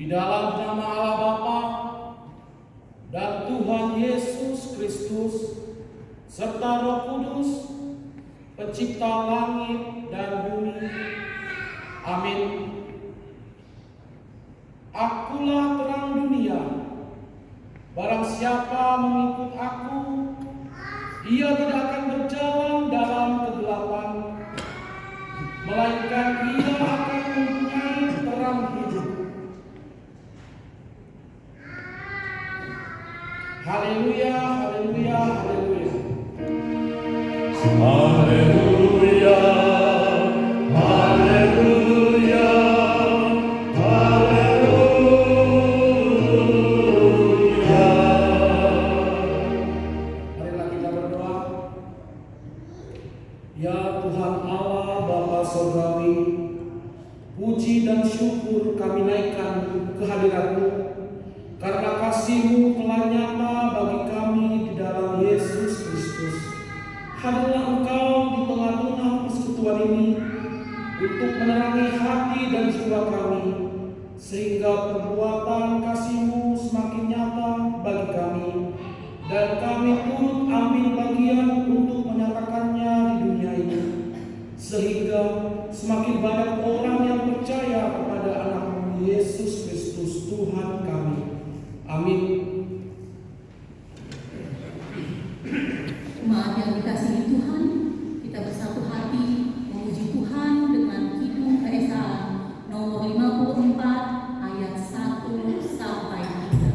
dalam nama Allah Bapa dan Tuhan Yesus Kristus serta Roh Kudus, Pencipta langit dan bumi. Amin. Akulah terang dunia. Barang siapa mengikut aku, ia tidak akan berjalan dalam kegelapan, melainkan ia akan mempunyai terang hidup. Haleluya, haleluya, haleluya. Haleluya, haleluya, haleluya. Marilah kita berdoa. Ya Tuhan Allah Bapa Surgawi, puji dan syukur kami naikkan kehadirat-Mu, karena kasih-Mu telah nyata bagi kami di dalam Yesus Kristus. Hadirlah Engkau di tengah-tengah persekutuan ini untuk menerangi hati dan jiwa kami, sehingga perbuatan kasih-Mu semakin nyata bagi kami, dan kami turut ambil bagian untuk menyatakannya di dunia ini, sehingga semakin banyak orang yang percaya kepada anak-Mu Yesus Kristus Tuhan kami. Amin. Jemaat yang dikasihi Tuhan, kita bersatu hati memuji Tuhan dengan Kidung Keesaan nomor 54 ayat 1 sampai 3.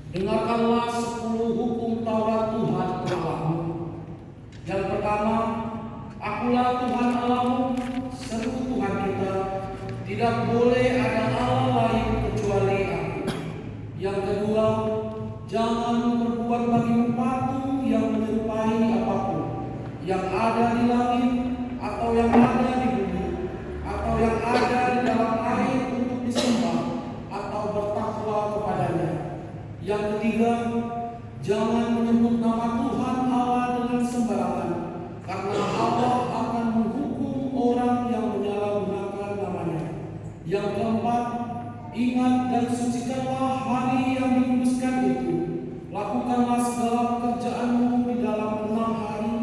Dengarkanlah 10 hukum Taurat Tuhan Allahmu. Yang pertama, akulah Tuhan Allahmu, seru Tuhan kita. Tidak boleh ada Allah lain kecuali jangan berbuat bagimu patung yang menyerupai apapun yang ada di langit atau yang ada di bumi atau yang ada di dalam air untuk disembah atau bertakwa kepadanya. Yang ketiga, jangan menyebut nama Tuhan Allah dengan sembarangan, karena Allah akan menghukum orang yang menyalahgunakan namanya. Yang keempat, ingat dan sucikanlah hari yang dikuduskan itu. Lakukanlah segala pekerjaanmu di dalam 6 hari,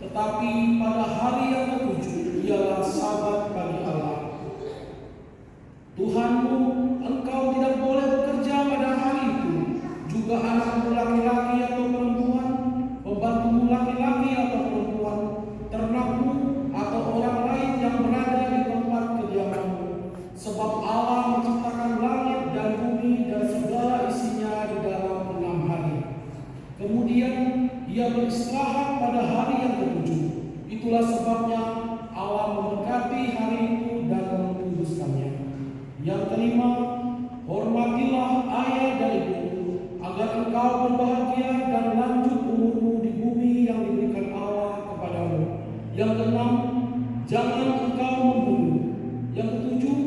tetapi pada hari yang ketujuh ialah Sabat bagi Allah Tuhanmu. Engkau tidak boleh bekerja pada hari itu, juga anakmu laki-laki atau perempuan, pembantumu laki-laki atau perempuan, ternakmu atau orang lain yang berada di tempat kediamanmu. Sebab Allah menciptakan langit dan bumi dan segala isinya di dalam 6 hari. Kemudian Ia beristirahat pada hari yang ketujuh. Itulah sebabnya Allah memberkati hari itu dan mengkuduskannya. Yang kelima, hormatilah ayah dan ibumu, agar engkau berbahagia dan lanjut umurmu di bumi yang diberikan Allah kepadamu. Yang keenam, jangan engkau membunuh. Yang ketujuh,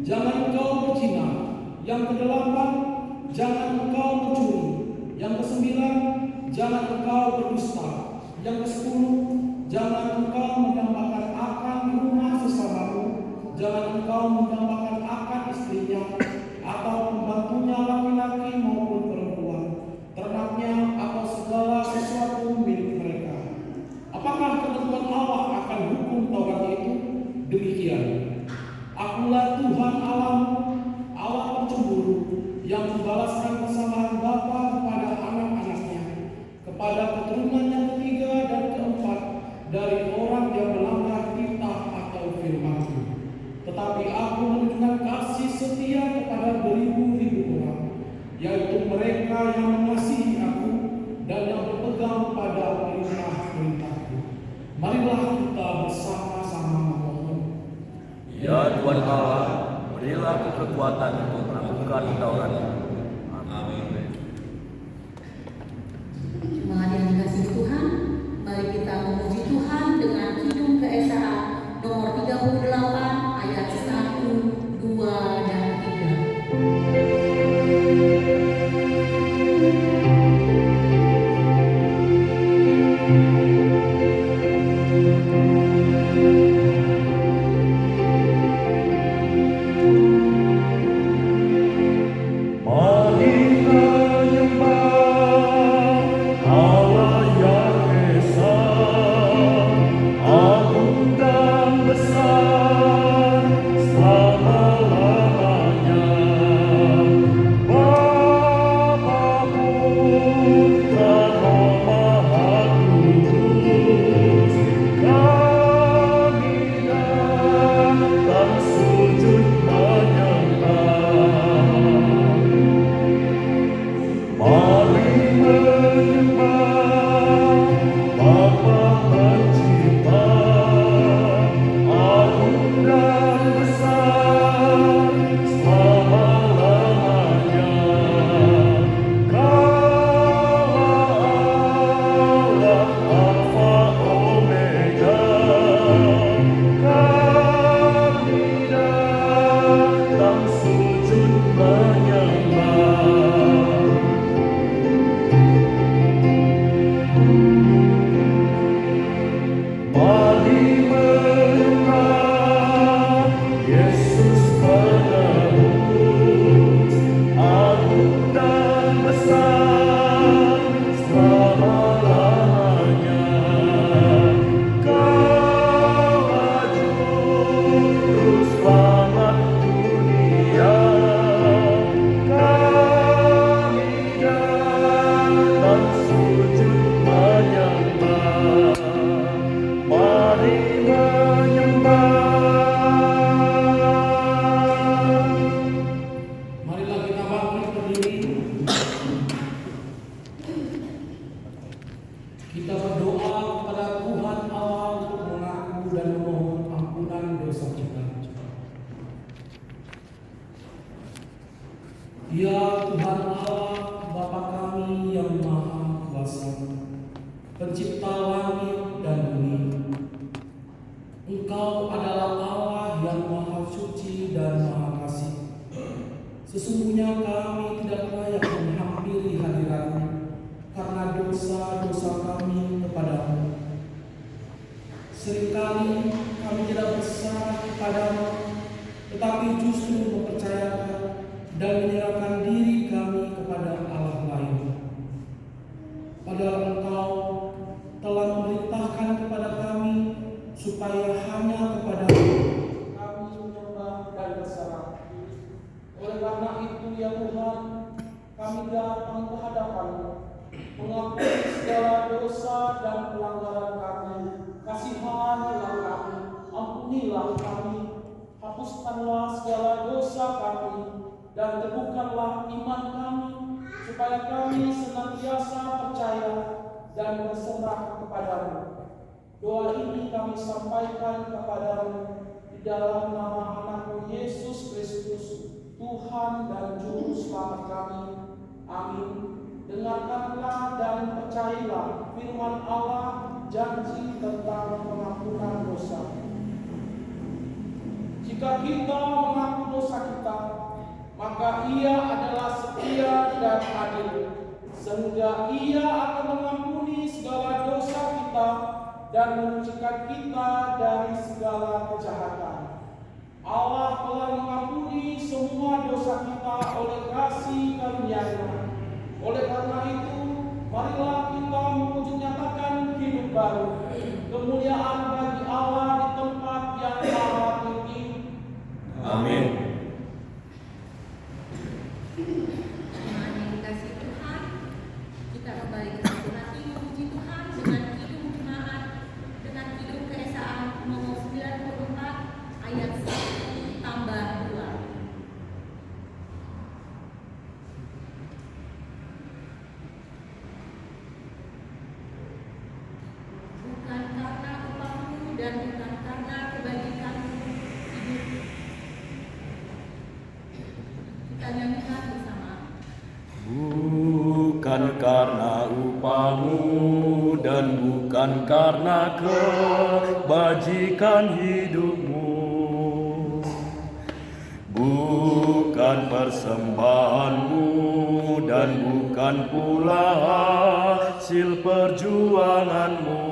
jangan engkau berzina. Yang kedelapan, jangan engkau mencuri. Yang kesembilan, jangan engkau berdusta. Yang kesepuluh, jangan engkau mendambakan akan rumah sesamamu. Jangan engkau mendambakan akan istrinya atau pembantunya laki-laki maupun perempuan, ternaknya atau segala sesuatu milik mereka. Apakah ketentuan Allah akan hukum Taurat itu? Demikian. Akulah Tuhan Allahmu, Allah pencemburu, yang membalaskan kesalahan bapa kepada anak-anaknya, kepada keturunan yang ketiga dan keempat dari orang yang melanggar titah atau firman-Ku. Tetapi Aku menunjukkan kasih setia kepada beribu-ribu orang, yaitu mereka yang mengasihi Aku dan yang berpegang pada perintah-perintah-Ku. Marilah kita bersama-sama memohon. Ya Tuhan Allah, berilah aku kekuatan untuk melakukan Taurat. Amin. Jemaat yang dikasihi Tuhan, mari kita memuji Tuhan dengan Kidung Keesaan nomor 38 ayat 1, 2, dan 3. kepadamu, tetapi justru mempercayakan dan menyerahkan diri kami kepada Allah lain. Padahal Engkau telah memerintahkan kepada kami supaya hanya kepada-Mu kami menyembah dan berserah. Oleh karena itu ya Tuhan, kami datang ke hadapan-Mu, mengakui segala dosa dan pelanggaran kami. Kasihanilah kami, ampunilah kami, hapuskanlah segala dosa kami, dan teguhkanlah iman kami, supaya kami senantiasa percaya dan berserah kepadamu. Doa ini kami sampaikan kepadamu di dalam nama anakmu Yesus Kristus, Tuhan dan Juru Selamat kami. Amin. Dengarkanlah dan percayalah firman Allah, janji tentang pengampunan dosa. Jika kita mengaku dosa kita, maka Ia adalah setia dan adil, sehingga Ia akan mengampuni segala dosa kita dan menyucikan kita dari segala kejahatan. Allah telah mengampuni semua dosa kita oleh kasih karunia-Nya. Oleh karena itu, marilah kita memuji nyatakan hidup baru, kemuliaan bagi Allah di tempat yang maha tinggi. Amin. Jemaat yang dikasihi Tuhan, kita kembali ke satu hati memuji Tuhan dengan kidung jemaat, dengan kidung keesaan nomor 94 ayat 1 tambah 2. Bukan karena upahmu dan bukan karena kebajikanmu hidup. Kita nyanyikan bersama. Bukan karena upahmu dan bukan karena kebajikan hidupmu, bukan persembahanmu dan bukan pula hasil perjuanganmu.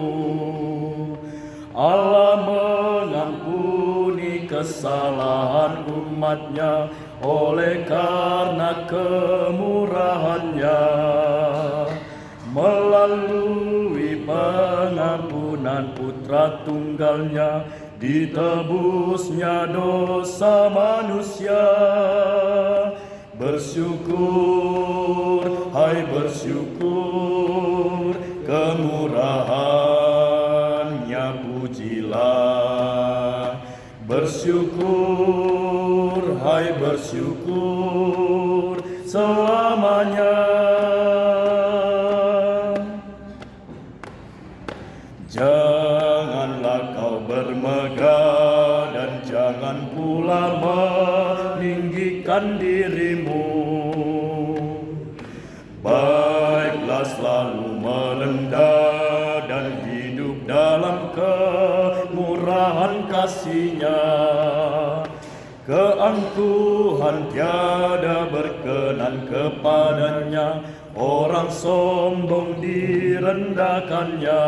Allah mengampuni kesalahan umat-Nya oleh karena kemurahan-Nya, melalui pengampunan Putra Tunggal-Nya ditebusnya dosa manusia. Bersyukur, hai bersyukur, kemurahan-Nya pujilah. Bersyukur, hai bersyukur selamanya. Janganlah kau bermegah dan jangan pula meninggikan dirimu. Baiklah selalu merendah dan hidup dalam kemurahan kasih-Nya. Keangkuhan tiada berkenan kepadanya, orang sombong direndahkannya.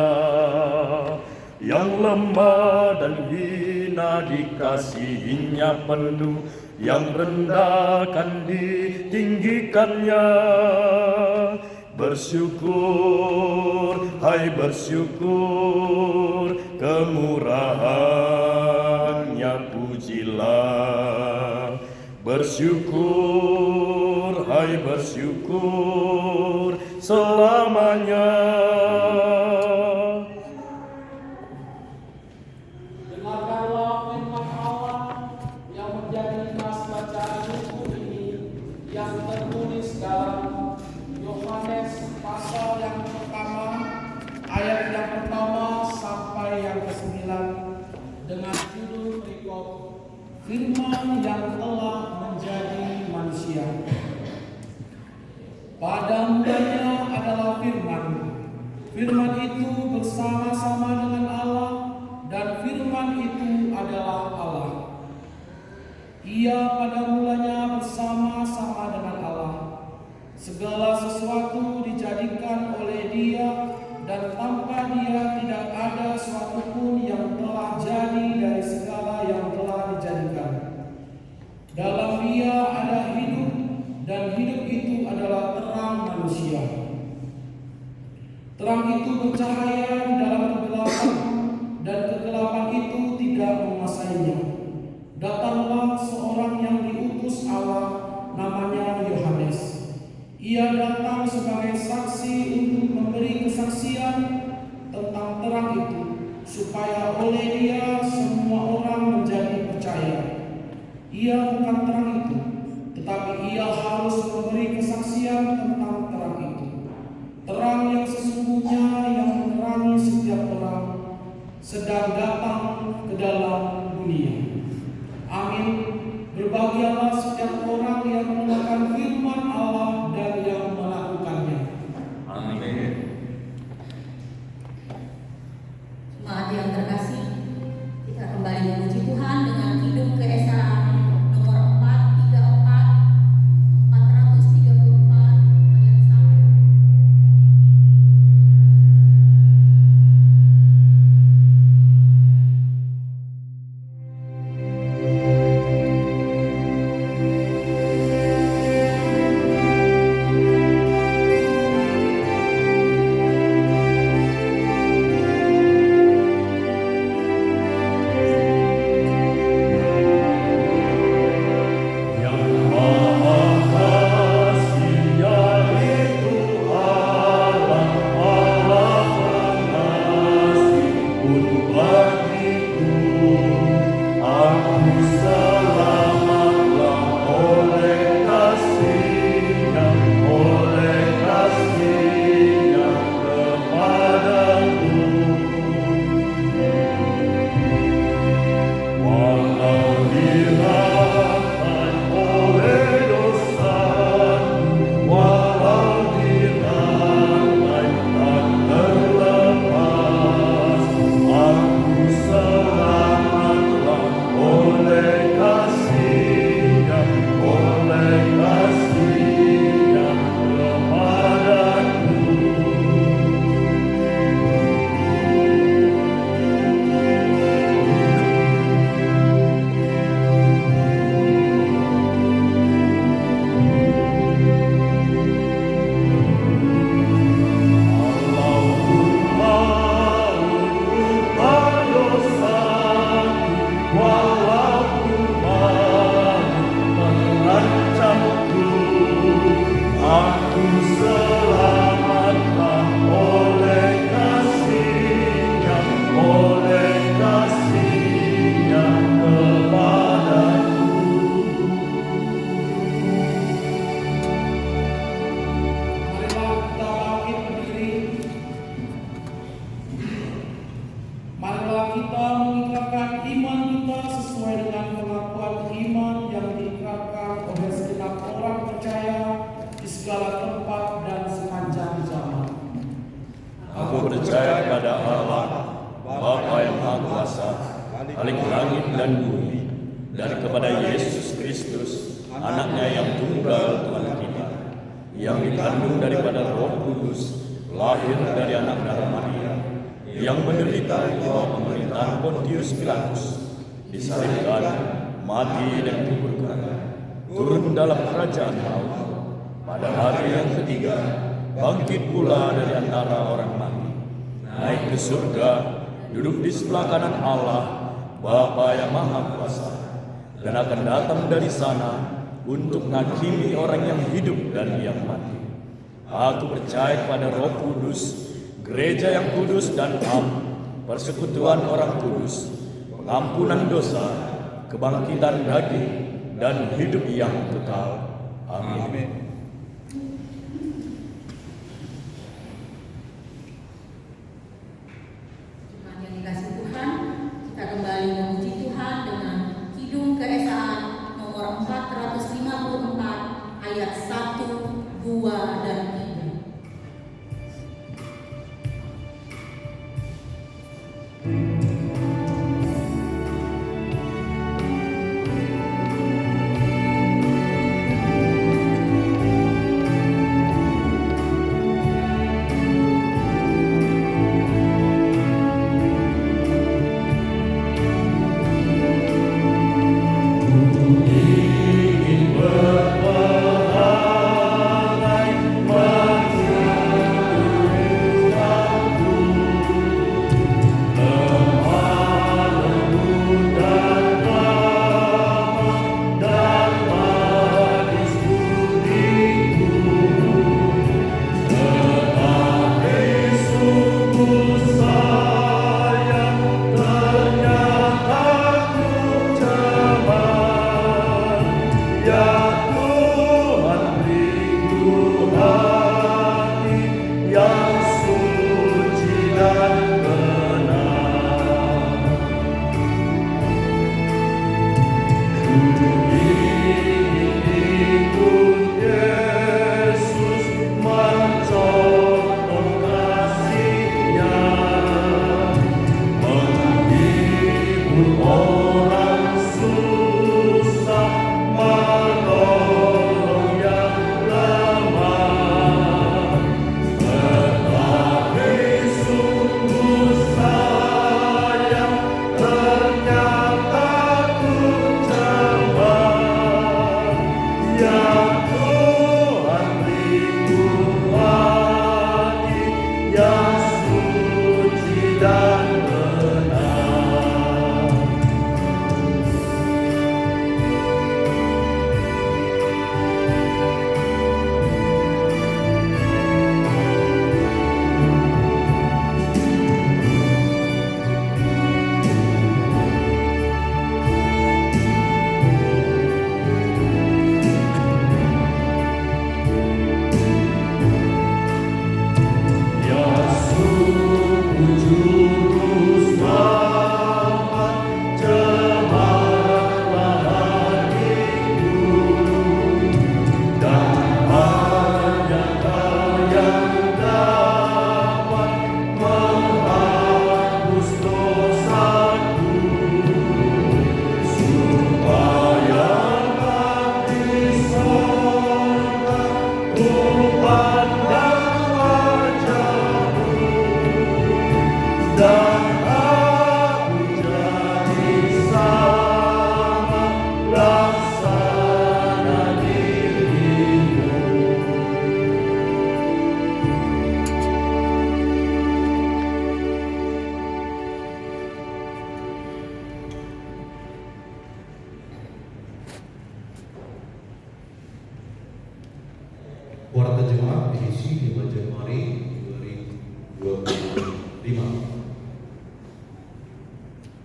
Yang lemah dan hina dikasihinya penuh, yang rendah akan ditinggikannya. Bersyukur, hai bersyukur, kemurahan-Nya pujilah. Bersyukur, hai bersyukur selamanya. Dengarkanlah firman Allah yang menjadi nas bacaan buku ini, yang tertulis dalam Yohanes pasal yang pertama, ayat yang pertama sampai yang ke-9, dengan judul berikut, Firman yang telah menjadi manusia. Pada mulanya adalah firman. Firman itu bersama-sama dengan Allah, dan firman itu adalah Allah. Ia pada mulanya bersama-sama dengan Allah. Segala sesuatu dijadikan oleh Dia, dan tanpa Dia tidak ada sesuatu pun yang telah jadi dari segala yang telah dijadikan. Terang itu bercahaya di dalam kegelapan, dan kegelapan itu tidak menguasainya. Datanglah seorang yang diutus Allah, namanya Yohanes. Ia datang sebagai saksi untuk memberi kesaksian tentang terang itu, supaya oleh dia semua orang menjadi percaya. Ia bukan terang itu, tetapi ia harus memberi kesaksian tentang terang itu. Terang yang sesungguhnya yang menerangi setiap orang sedang datang ke dalam dunia. Amin. Berbahagialah setiap orang yang mendengarkan firman Allah dan yang melakukannya. Amin. Jemaat yang terkasih, kita kembali memuji Tuhan dengan Kidung Keesaan nomor 434 ayat 1. percaya kepada Allah, Bapa yang Maha Kuasa, Khalik langit dan bumi, dan kepada Yesus Kristus, Anaknya yang tunggal Tuhan kita, yang dikandung daripada Roh Kudus, lahir dari anak darah Maria, yang menderita di bawah pemerintahan Pontius Pilatus, disalibkan, mati dan dikuburkan, turun dalam kerajaan maut, pada hari yang ketiga bangkit pula dari antara orang mati, naik ke surga, duduk di sebelah kanan Allah, Bapa yang Maha Kuasa, dan akan datang dari sana untuk menghakimi orang yang hidup dan yang mati. Aku percaya kepada Roh Kudus, gereja yang kudus dan am, persekutuan orang kudus, pengampunan dosa, kebangkitan daging, dan hidup yang kekal. Amin. Jemaat yang dikasihi Tuhan, kita kembali memuji Tuhan dengan Kidung Keesaan nomor 454 ayat 1, 2, dan 3.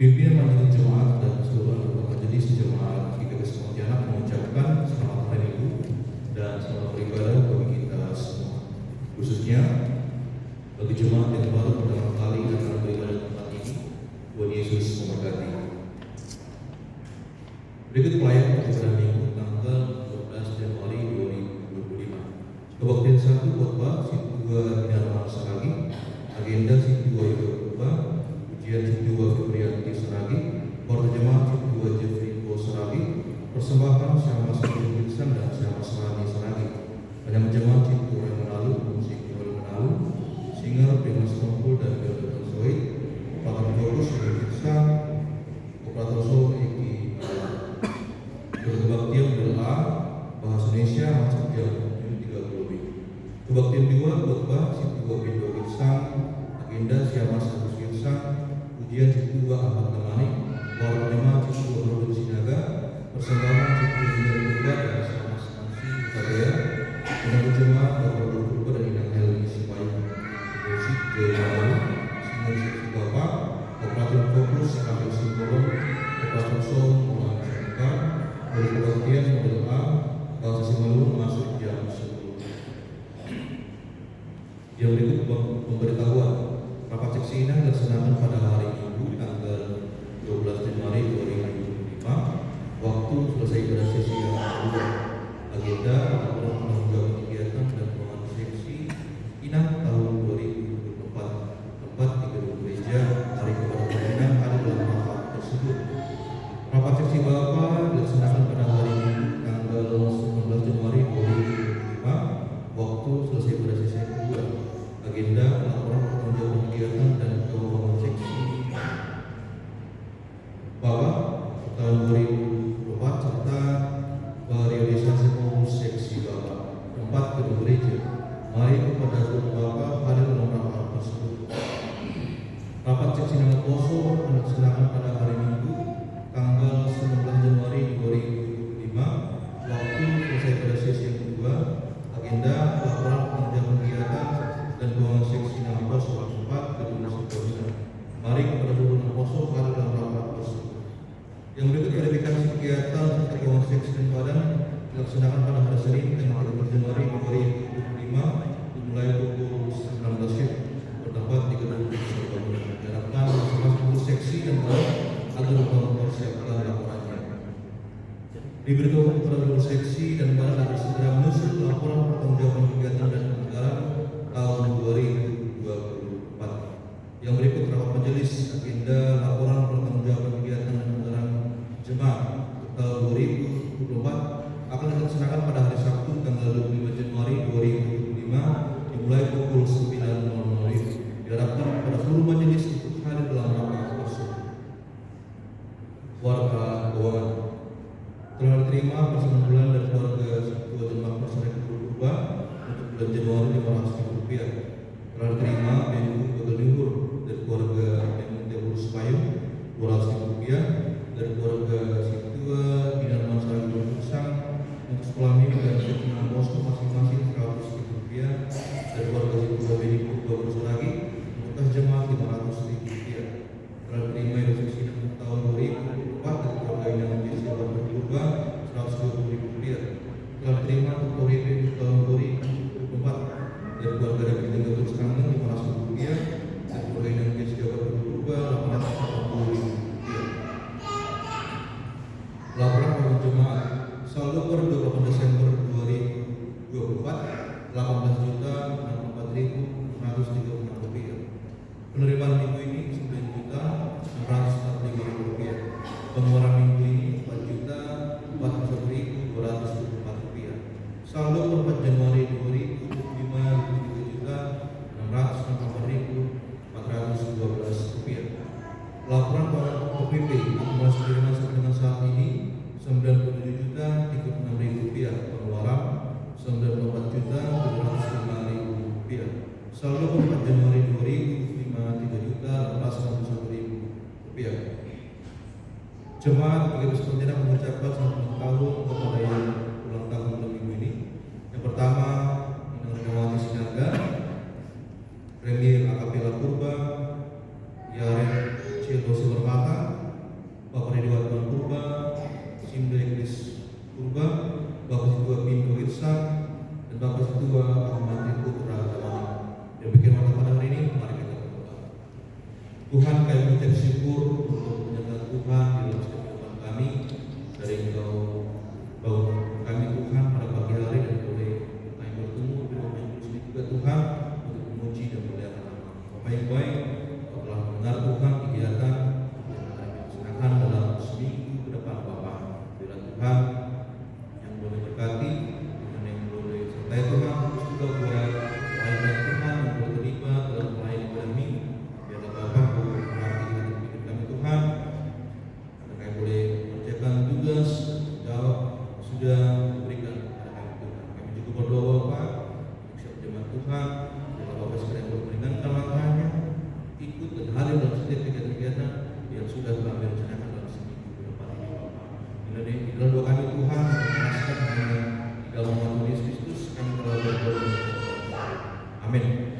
Pimpinan majelis jemaat dan seluruh anggota majelis jemaat GKS Pontianak mengucapkan selamat hari Minggu dan selamat beribadah bagi kita semua, khususnya bagi jemaat yang baru pertama kali datang beribadah di tempat ini. Tuhan Yesus memberkati. Berikut pelayanan pada Minggu tanggal 12 Januari 2025. Kebaktian 1 khotbah Sip 2 Binaran Saragi, agenda Sip 2 Yoga Khotbah, ujian Sip 2 Febrianti Saragi, Porta Jemaat Sip 2 Jeffrey Ko Saragi, persembahan Syama Sabun Wilson dan Syama Sarani Saragi, Penyambut Jemaat Sip 2 Menalu, musik Kembali Menalu, Singer Primas Tompul dan Biodoton Soid, Operator Fokus Eki Fiksa, Operator Sol Eki Kebaktian doa Bahasa Indonesia masuk jam 7.30. Kebaktian 2 khotbah Sip 2 Bindo Wilson, agenda Syama Sabun Wilson, ujian Sip 2 Ahmad Tamani, Warga Jemaat Sip 2 Rodon Sinaga, persembahan Sip 2 Bindo Kurba dan Syama Sansi Kabea, Penyambut Jemaat Bapak Kurba dan Inang Helmi Sipayu, musik Joy Malu, Singer Sip Bapak, Operator Fokus Kapel Simbolon, Operator Sol Muhammad Syarifah, dari kebaktian model A, Bahasa Simalungun masuk jam 10. Yang berikut pemberitahuan. Rapat seksi ini dilaksanakan pada hari Minggu tanggal 12 Januari 2025. Waktu selesai pada sesi yang kedua. Agenda adalah menunjukkan kegiatan dan pengembangan seksi Inang tahun 2024. Tempat di gedung gereja, hari kepada pimpinan ada dalam rapat tersebut. Rapat seksi Bapak dilaksanakan pada hari Minggu tanggal 19 Januari 2025. Waktu selesai pada sesi kedua. Agenda laporan pertanggungjawaban kegiatan dan keuangan seksi Bapak tahun 2024 serta periodisasi pengurus seksi Bapak. Tempat gedung gereja. Mari kepada seluruh Bapak hadir dalam rapat tersebut. Rapat seksi Nangga Poso dilaksanakan pada hari Minggu tanggal 19 Januari 2025. Waktu selesai pada sesi yang kedua. Agenda laporan pertanggungjawaban kegiatan dan keuangan seksi Nangga Poso tempat gedung Sipolina. Mari kepada seluruh Nangga Poso hadir dalam rapat tersebut. Yang berikut verifikasi kegiatan serta keuangan seksi dan badan dilaksanakan pada hari Senin tanggal 13 Januari 2025 dimulai pukul 19 WIB bertempat di gedung Sipolina. Diharapkan masing-masing pengurus seksi dan badan agar mempersiapkan laporannya. Diberitahukan kepada seluruh seksi dan badan agar segera menyusun laporan pertanggungjawaban kegiatan dan anggaran tahun 2024. Yang berikut rapat majelis agenda laporan pertanggungjawaban kegiatan dan anggaran jemaat tahun 2024 akan dilaksanakan pada hari Sabtu tanggal 25 Januari 2025 dimulai pukul 9.00. Diharapkan pada seluruh majelis ikut hadir dalam rapat tersebut. Warga keuangan telah diterima persembahan bulan dari keluarga Ketua Jemaat Masyarakat Kurba untuk bulan Januari Rp500.000. Telah diterima BNU Bagal Luhur dari keluarga BNU Teurus Payung Rp200.000, dari keluarga Ketua Binaran Masyarakat Kurusang untuk sekolah minggu dan sekolah posko masing-masing Rp100.000, dari keluarga Ketua BNU Bagal Suragi untuk kas jemaat Rp500.000. Telah diterima resolusi tahun 2024 dari keluarga yang menjadi warga Kurba Rp120.000. Telah diterima untuk RP tahun 2024 dari keluarga dari Gatot Kangen Rp500.000, dari keluarga yang menjadi warga Kurba Rp840.000. Laporan keuangan jemaat saldo per 28 Desember 2024 Rp18.064.636. Penerimaan minggu ini Rp9.645.000. Pengeluaran minggu ini Rp4.041.224. Saldo per 4 Januari 2025 Rp3.644.412. Laporan keuangan OPP akumulasi penerimaan sampai dengan saat ini Rp97.036.000. Pengeluaran Rp94.705.000. Saldo per 4 Januari 2025 Rp3.851.000. Jemaat GKS Pontianak mengucapkan selamat ulang tahun kepada yang ulang tahun pada minggu ini. Yang pertama, Inang Regawati Sinaga, Premier Akapela Purba, Yaren Cildosi Bermata, Tuhan, kami mengucap syukur untuk penyertaan Tuhan di dalam setiap kehidupan kami. Dari Engkau bangun kami Tuhan pada pagi hari dan boleh kami bertemu di rumah yang kudus ini juga Tuhan untuk memuji dan memuliakan nama. Bapak yang baik, Kau telah mendengar Tuhan kegiatan yang akan dilaksanakan dalam seminggu ke depan Bapak. Bila Tuhan yang boleh berkati dan yang boleh sertai Tuhan, terus juga buat pelayanan Tuhan yang boleh terlibat dalam pelayanan kami. Biarlah Bapak berarti hidup kami Tuhan. Karena kami boleh mengerjakan tugas jawab sudah diberikan kepada kami Tuhan. Kami juga berdoa Bapak untuk setiap jemaat Tuhan. Biarlah Bapak sekalian boleh meringankan langkahnya, ikut dan hadir dalam setiap kegiatan-kegiatan yang sudah kami rencanakan dalam seminggu ke depan ini Bapak. Inilah doa kami Tuhan, mengasihkan hanya di dalam nama Tuhan Yesus Kristus kami telah berdoa. Amin.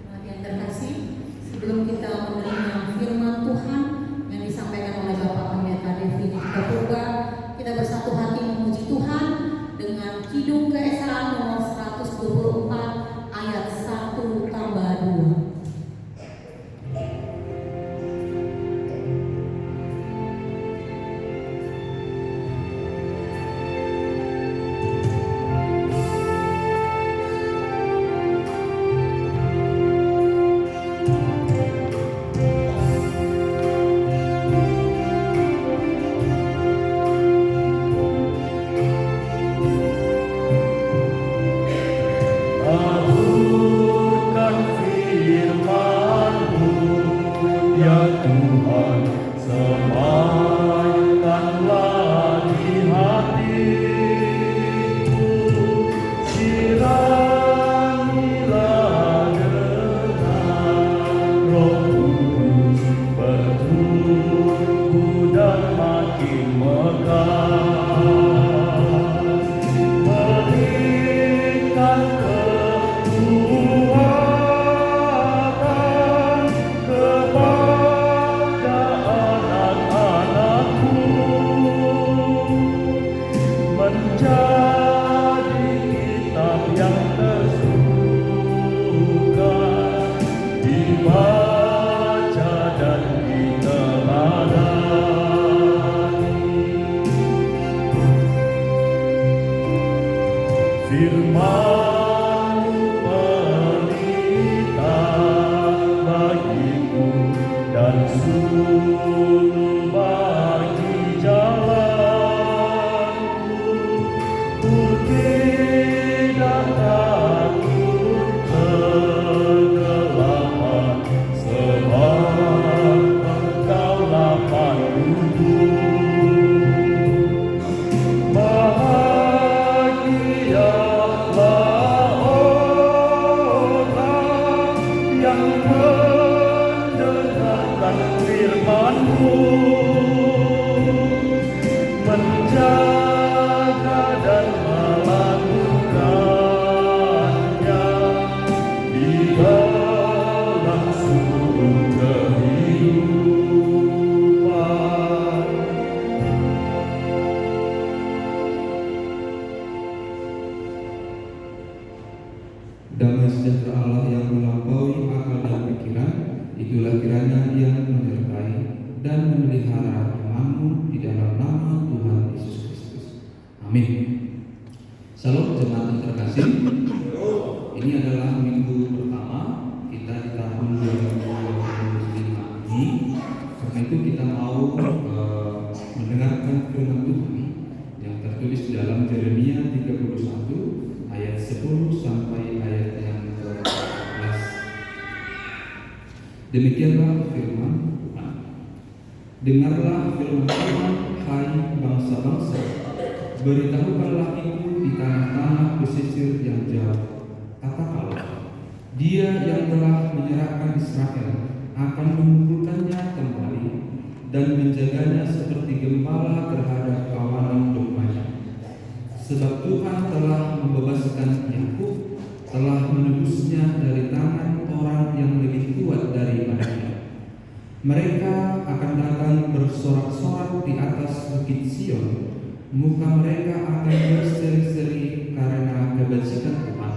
Jemaat yang terkasih, sebelum kita menerima firman Tuhan yang disampaikan oleh Bapak Pendeta Devi Purba, kita bersatu hati memuji Tuhan dengan Kidung Keesaan nomor 124 ayat 1 tambah 2. Aturkan firman-Mu, ya Tuhan, semayakanlah di hatiku, siramilah dengan Roh Kudus, bertumbuh dan makin megah, berikan kekuatan kepada anak-anakku, menjadi kitab yang tersuka, dibaca dan diteladani. Firman-Mu pelita bagiku dan suluh bagi jalanku. Ku tidak takut kegelapan, sebab Engkaulah panduku. Bahagialah orang yang mendengarkan firman-Mu, menjaga dan melakukannya di dalam seluruh kehidupan. Damai sejahtera Allah yang melampaui akal dan pikiran, itulah kiranya yang menyertai dan memelihara imanmu di dalam nama Tuhan Yesus Kristus. Amin. Salam jemaat yang terkasih. Ini adalah minggu pertama kita di tahun 2025 ini. Karena itu kita mau mendengarkan firman Tuhan yang tertulis dalam Yeremia 31 ayat 10 sampai ayat yang ke-11. Demikianlah firman Tuhan. Dengarlah firman Tuhan, hai bangsa-bangsa. Beritahukanlah itu di tanah-tanah pesisir yang jauh. Katakanlah, Dia yang telah menyerahkan Israel akan mengumpulkannya kembali dan menjaganya seperti gembala terhadap kawanan dombanya. Sebab Tuhan telah membebaskan Yakub, telah menebusnya dari tangan orang yang lebih kuat daripadanya. Mereka akan datang bersorak-sorak di atas bukit Sion. Muka mereka akan berseri-seri karena dengan kebajikan Tuhan,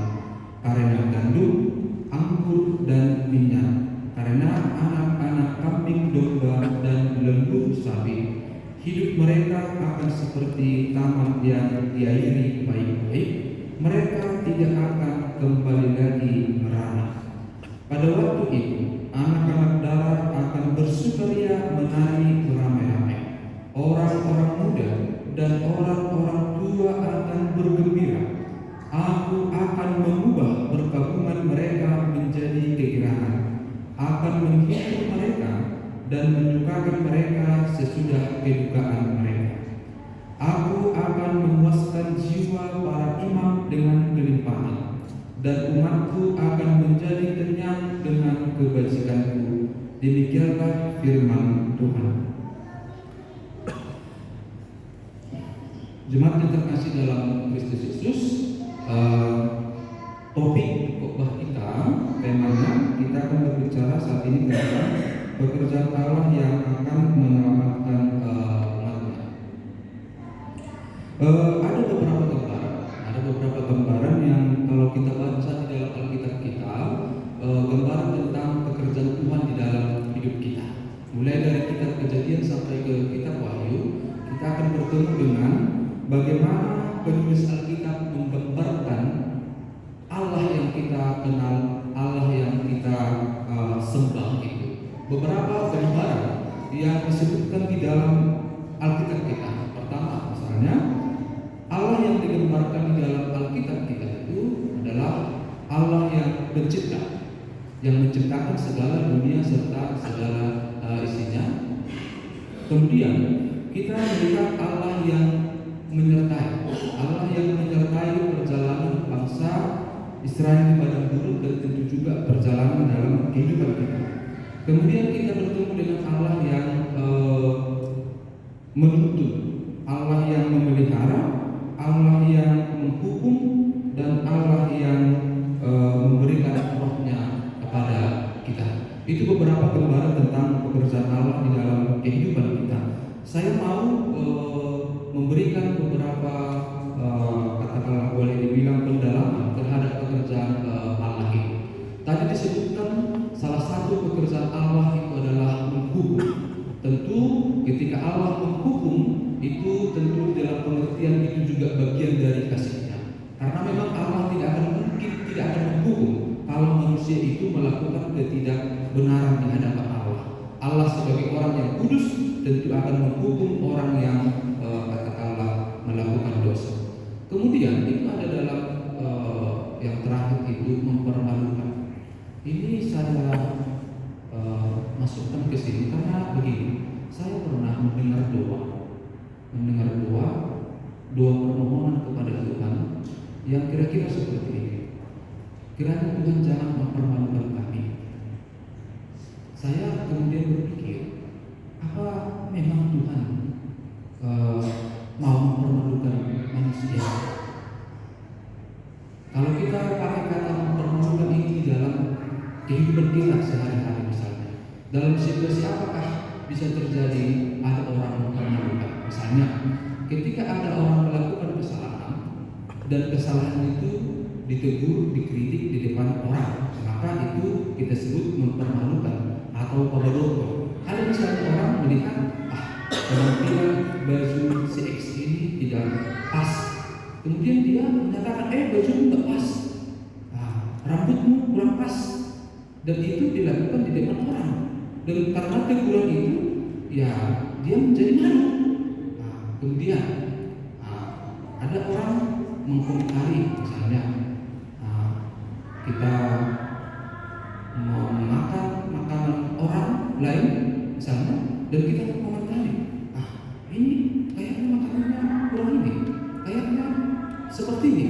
karena gandum, anggur, dan minyak, karena anak-anak kambing domba dan lembu sapi. Hidup mereka akan seperti taman yang diairi baik-baik, mereka tidak akan kembali lagi merana. Pada waktu itu, anak-anak darat akan bersukaria menari beramai-ramai. Orang-orang muda dan orang-orang tua akan bergembira. Aku akan mengubah perkabungan mereka menjadi kegembiraan, akan menghibur mereka dan menyukakan mereka sesudah kedukaan mereka. Aku akan memuaskan jiwa para imam dengan kelimpahan, dan umatku akan menjadi kenyang dengan kebajikanku. Demikianlah firman Tuhan. Jemaat yang terkasih dalam Kristus Yesus, topik khotbah kita, temanya kita akan berbicara saat ini tentang pekerjaan Allah yang akan menyelamatkan umatnya. Ada beberapa gambaran yang kalau kita baca di dalam Alkitab kita, gambaran tentang pekerjaan Tuhan di dalam hidup kita. Mulai dari kitab Kejadian sampai ke kitab Wahyu, kita akan bertemu dengan bagaimana penulis Alkitab menggambarkan Allah yang kita kenal, Allah yang kita sembah itu. Beberapa gambaran yang disebutkan di dalam Alkitab kita. Pertama, misalnya Allah yang digambarkan di dalam Alkitab kita itu adalah Allah yang pencipta, yang menciptakan segala dunia serta segala isinya. Kemudian kita melihat Allah yang menyertai, perjalanan bangsa Israel di padang gurun dan tentu juga perjalanan dalam kehidupan kita. Kemudian kita bertemu dengan Allah yang menuntun, Allah yang memelihara, Allah yang menghukum, dan Allah yang memberikan rohnya kepada kita. Itu beberapa gambaran tentang pekerjaan Allah di dalam kehidupan kita. Saya mau memberikan beberapa katakanlah boleh dibilang pendalaman terhadap pekerjaan Allah itu. Tadi disebutkan salah satu pekerjaan Allah itu adalah menghukum. Tentu ketika Allah menghukum itu tentu dalam pengertian itu juga bagian dari kasih-Nya. Karena memang Allah tidak akan menghukum kalau manusia itu melakukan ketidakbenaran di hadapan Allah. Allah sebagai orang yang kudus tentu akan menghukum orang yang katakanlah melakukan dosa. Kemudian itu ada dalam yang terakhir itu mempermalukan. Ini saya masukkan ke sini karena begini, saya pernah mendengar doa permohonan kepada Tuhan yang kira-kira seperti ini. Kiranya Tuhan jangan mempermalukan kami. Saya kemudian berpikir, apa memang Tuhan mau mempermalukan manusia? Kalau kita pakai kata mempermalukan ini dalam kehidupan kita sehari-hari misalnya, dalam situasi apakah bisa terjadi ada orang mempermalukan? Misalnya, ketika ada orang melakukan kesalahan dan kesalahan itu ditegur, dikritik di depan orang, maka itu kita sebut mempermalukan atau pemberontak. Ada misalnya orang melihat, penampilan baju si X ini tidak pas, kemudian dia menyatakan, bajumu tidak pas, rambutmu kurang pas, dan itu dilakukan di depan orang. Dan karena teguran itu, ya dia menjadi malu. Kemudian ada orang mengkomentari, misalnya kita memakan makanan orang lain, misalnya, dan kita mengkomentari, ini kayaknya makanannya kurang ini, kayaknya seperti ini.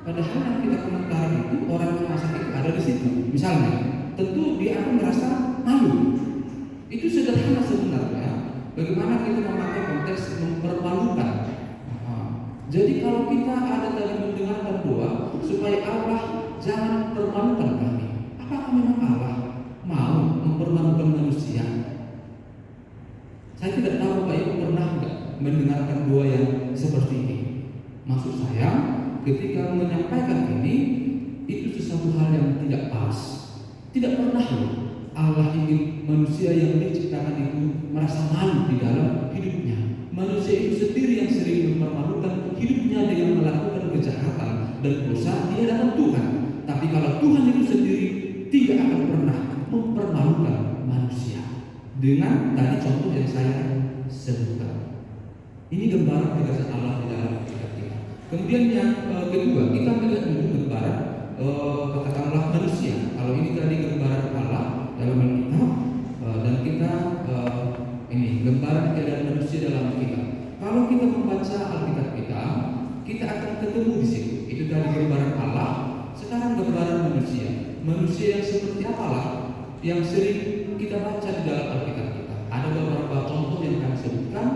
Padahal yang kita komentari itu orang yang masak itu ada di situ, misalnya, tentu dia akan merasa malu. Itu sederhana sebenarnya. Bagaimana kita memakai konteks mempermalukan. Jadi kalau kita ada tadi mendengarkan doa supaya Allah jangan permalukan kami, apakah memang Allah mau mempermalukan manusia? Saya tidak tahu Bapak Ibu pernah enggak mendengarkan doa yang seperti ini. Maksud saya, ketika menyampaikan ini itu sesuatu hal yang tidak pas. Tidak pernah loh Allah ingin manusia yang diciptakan itu merasa malu di dalam hidupnya. Manusia itu sendiri yang sering mempermalukan hidupnya dengan melakukan kejahatan dan dosa di hadapan Tuhan. Tapi kalau Tuhan itu sendiri tidak akan pernah mempermalukan manusia. Dengan tadi contoh yang saya sebutkan. Ini gambaran kebesaran Allah di dalam hidup kita. Kemudian yang kedua, kita melihat dulu gambaran katakanlah manusia. Kalau ini tadi gambaran Allah dalam Alkitab dan kita ini gambaran keadaan manusia dalam Alkitab. Kalau kita membaca Alkitab kita akan ketemu di situ. Itu tadi gambaran Allah. Sekarang gambaran manusia. Manusia yang seperti apalah yang sering kita baca di dalam Alkitab kita. Ada beberapa contoh yang kami sebutkan.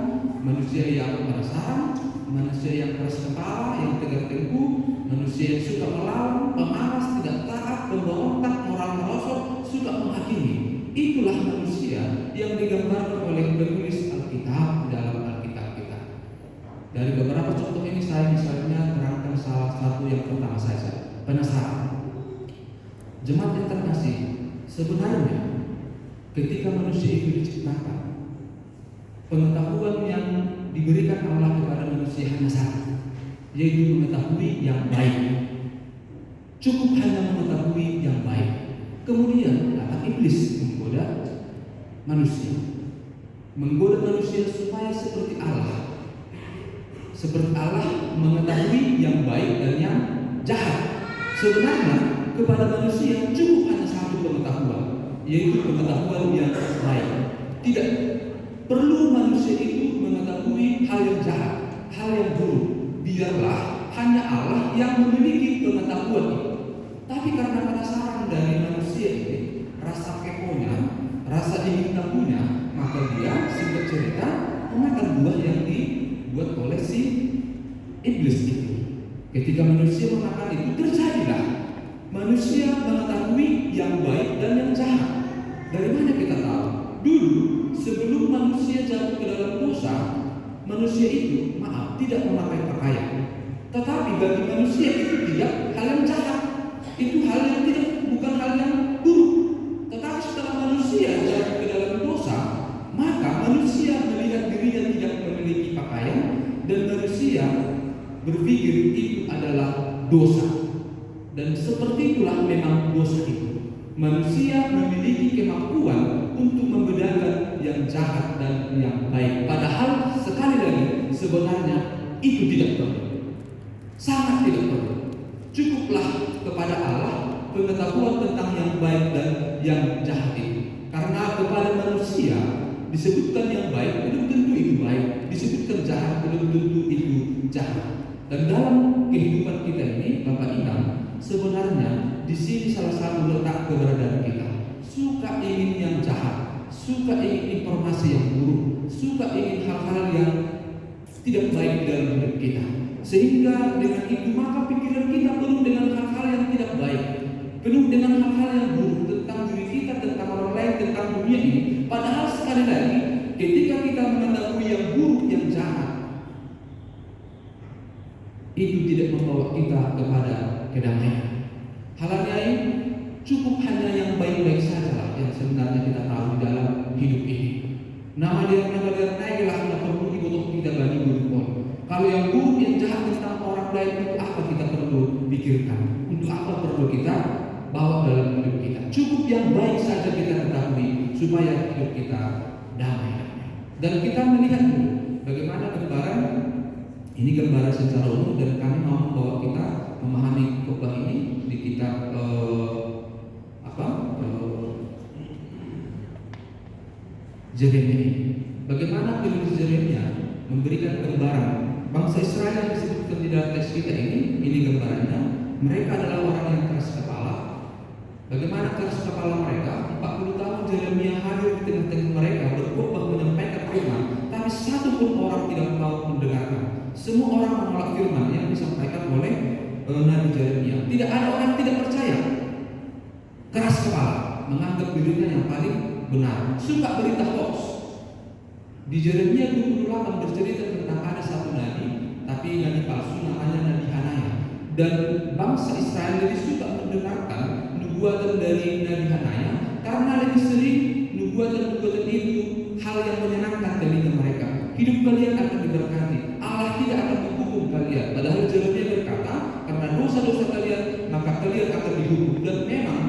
Manusia yang penasaran, manusia yang keras kepala, yang tegar tengkuk, manusia yang suka melawan, pemalas, tidak taat, pemberontak, moral merosot, suka menghakimi. Itulah manusia yang digambarkan oleh penulis Alkitab dalam Alkitab kita. Dari beberapa contoh ini saya misalnya terangkan salah satu yang pertama saja, penasaran. Jemaat yang terkasih, sebenarnya ketika manusia itu diciptakan, pengetahuan yang diberikan Allah kepada manusia hanya satu, yaitu mengetahui yang baik. Cukup hanya mengetahui yang baik. Kemudian datang iblis menggoda manusia supaya seperti Allah. Seperti Allah mengetahui yang baik dan yang jahat. Sebenarnya kepada manusia cukup hanya satu pengetahuan, yaitu pengetahuan yang baik. Tidak perlu manusia itu mengetahui hal yang jahat, hal yang buruk. Biarlah hanya Allah yang memiliki pengetahuan itu. Tapi karena penasaran dari manusia ini, rasa keponya, rasa ingin tahunya, maka dia singkat cerita memakan buah yang dibuat oleh si iblis itu. Ketika manusia memakan itu, terjadilah manusia mengetahui yang baik dan yang jahat. Dari mana kita tahu? Dulu sebelum manusia jatuh ke dalam dosa, manusia itu tidak memakai pakaian. Tetapi bagi manusia itu tidak hal yang jahat. Itu hal yang bukan hal yang buruk. Tetapi setelah manusia jatuh ke dalam dosa, maka manusia melihat dirinya tidak memiliki pakaian dan manusia berpikir itu adalah dosa. Dan seperti itulah memang dosa itu. Manusia memiliki kemampuan untuk membedakan yang jahat dan yang baik. Padahal sekali lagi sebenarnya itu tidak perlu. Sangat tidak perlu. Cukuplah kepada Allah pengetahuan tentang yang baik dan yang jahat itu. Karena kepada manusia disebutkan yang baik belum tentu itu baik, disebutkan jahat belum tentu itu jahat. Dan dalam kehidupan kita ini, Bapak Inang, sebenarnya di sini salah satu letak keberadaan kita. Suka ingin yang jahat, suka ingin informasi yang buruk, suka ingin hal-hal yang tidak baik dalam hidup kita. Sehingga dengan itu maka pikiran kita penuh dengan hal-hal yang tidak baik, penuh dengan hal-hal yang buruk tentang diri kita, tentang orang lain, tentang dunia ini. Padahal sekali lagi, ketika kita mengetahui yang buruk, yang jahat, itu tidak membawa kita kepada kedamaian. Hal lain cukup hanya yang baik-baik saja yang sebenarnya kita tahu di dalam hidup ini. Nama dia naiklah yang perlu dibutuhkan kita bagi berpon. Kalau yang buruk, yang jahat tentang orang lain itu apa kita perlu pikirkan? Untuk apa perlu kita bawa dalam hidup kita? Cukup yang baik saja kita ketahui supaya hidup kita damai. Dan kita melihat dulu bagaimana gambaran. Ini gambaran secara umum dan kami mau membawa kita memahami khotbah ini di kitab Yeremia. Bagaimana penulis Yeremia memberikan gambaran bangsa Israel yang disebutkan di dalam teks kita ini gambarannya. Mereka adalah orang yang keras kepala. Bagaimana keras kepala mereka? 40 tahun Yeremia hadir di tengah-tengah mereka berkhotbah menyampaikan firman, tapi satu pun orang tidak mau mendengarkan. Semua orang menolak firman yang disampaikan oleh Nabi Yeremia. Tidak ada orang yang tidak percaya. Keras kepala, menganggap dirinya yang paling benar, suka berita hoax. Di Yeremia 28 bercerita tentang ada satu nabi, tapi nabi palsu namanya Nabi Hanaya. Dan bangsa Israel lebih suka mendengarkan nubuatan dari Nabi Hanaya karena lebih sering nubuatan-nubuatan itu hal yang menyenangkan telinga mereka. Hidup kalian akan diberkati, Allah tidak akan menghukum kalian. Padahal Yeremia berkata, karena dosa-dosa kalian maka kalian akan dihukum. Dan memang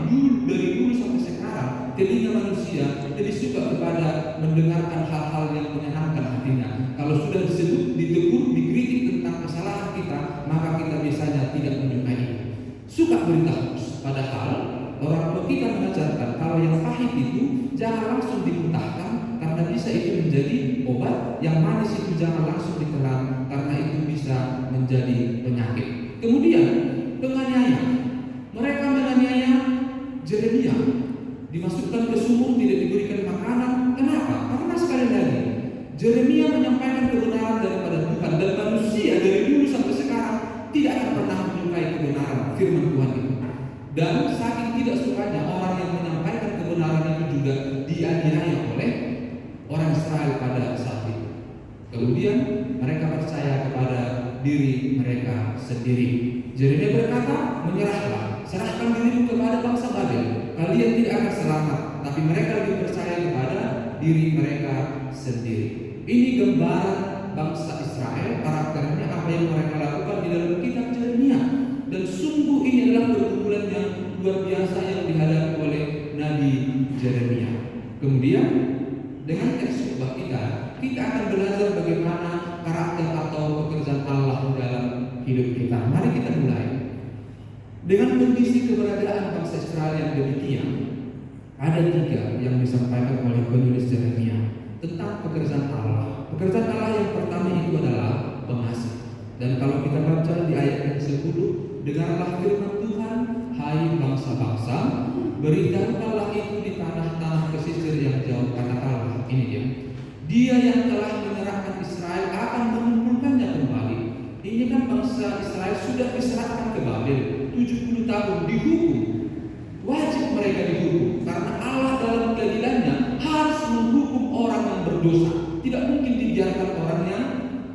dari dulu sampai sekarang telinga manusia lebih suka kepada mendengarkan hal-hal yang menyenangkan hatinya. Kalau sudah disebut, ditegur, dikritik tentang kesalahan kita, maka kita biasanya tidak menyukai. Suka berita hoax, padahal orang tua kita mengajarkan kalau yang pahit itu jangan langsung dimuntahkan karena bisa itu menjadi obat, yang manis itu jangan langsung ditelan karena itu bisa menjadi penyakit. Kemudian penganiaya, mereka menganiaya Yeremia, dimasukkan ke sumur, tidak diberikan makanan. Kenapa? Karena sekali lagi Yeremia menyampaikan kebenaran daripada Tuhan, dan manusia dari dulu sampai sekarang tidak akan pernah menyukai kebenaran firman Tuhan itu. Dan saking tidak sukanya orang yang menyampaikan kebenaran itu juga dianiaya oleh orang Israel pada saat itu. Kemudian mereka percaya kepada diri mereka sendiri. Yeremia berkata, menyerahlah, serahkan dirimu kepada bangsa Babel, kalian tidak akan selamat. Tapi mereka lebih percaya kepada diri mereka sendiri. Ini gambaran bangsa Israel, karakternya, apa yang mereka lakukan di dalam kitab Yeremia. Dan sungguh ini adalah pergumulan yang luar biasa yang dihadapi oleh Nabi Yeremia. Kemudian dengan teks khotbah kita akan belajar bagaimana karakter atau pekerjaan Allah dalam hidup kita. Mari kita mulai dengan kondisi keberadaan bangsa Israel yang demikian. Ada 3 yang disampaikan oleh penulis Yeremia tentang pekerjaan Allah. Pekerjaan Allah yang pertama itu adalah pengasih. Dan kalau kita baca di ayat yang 10, dengarlah firman Tuhan, hai bangsa-bangsa, beritahukanlah itu di tanah-tanah pesisir yang jauh, katakanlah, ini dia yang telah menyerahkan Israel akan mengumpulkannya kembali. Ini kan bangsa Israel sudah diserahkan ke Babel 70 tahun, dihukum. Wajib mereka dihukum karena Allah dalam keadilannya harus menghukum orang yang berdosa. Tidak mungkin dibiarkan orang yang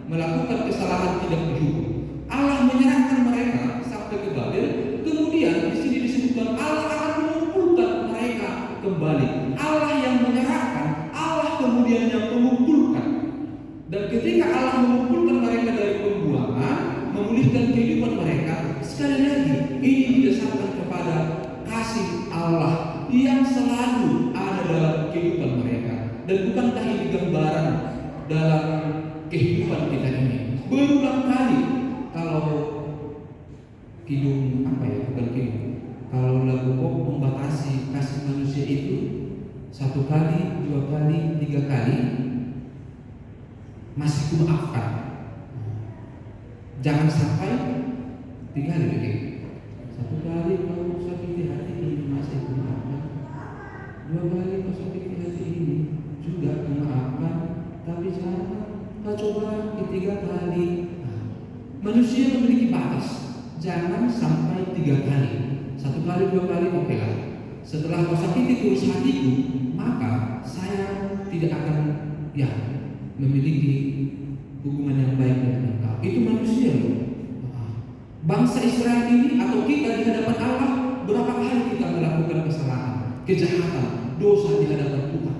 melakukan kesalahan tidak dihukum. Allah menyerahkan mereka sampai ke Babel. Kemudian di sini disebutkan Allah akan mengumpulkan mereka kembali. Allah yang menyerahkan, Allah kemudian yang mengumpulkan. Dan ketika Allah mengumpulkan mereka dari pembuangan, memulihkan kehidupan mereka, sekali lagi ini didasarkan kepada kasih Allah yang selalu ada dalam kehidupan mereka. Dan bukankah ini gambaran dalam kehidupan kita ini? Berulang kali kalau kidung kalau lagu pop membatasi kasih manusia itu 1 kali, 2 kali, 3 kali masih kumaafkan. Jangan sampai 3 kali begitu. 1 kali kau sakiti hati ini masih kumaafkan, 2 kali kau sakiti hati ini juga kumaafkan, tapi jangan kau coba 3 kali. Manusia memiliki batas. Jangan sampai 3 kali. 1 kali, 2 kali oke lah. Setelah kau sakiti tulus hatiku, maka saya tidak akan memiliki hubungan yang baik dengan engkau. Itu manusia loh. Bangsa Israel ini atau kita di hadapan Allah, berapa kali kita melakukan kesalahan, kejahatan, dosa di hadapan Tuhan?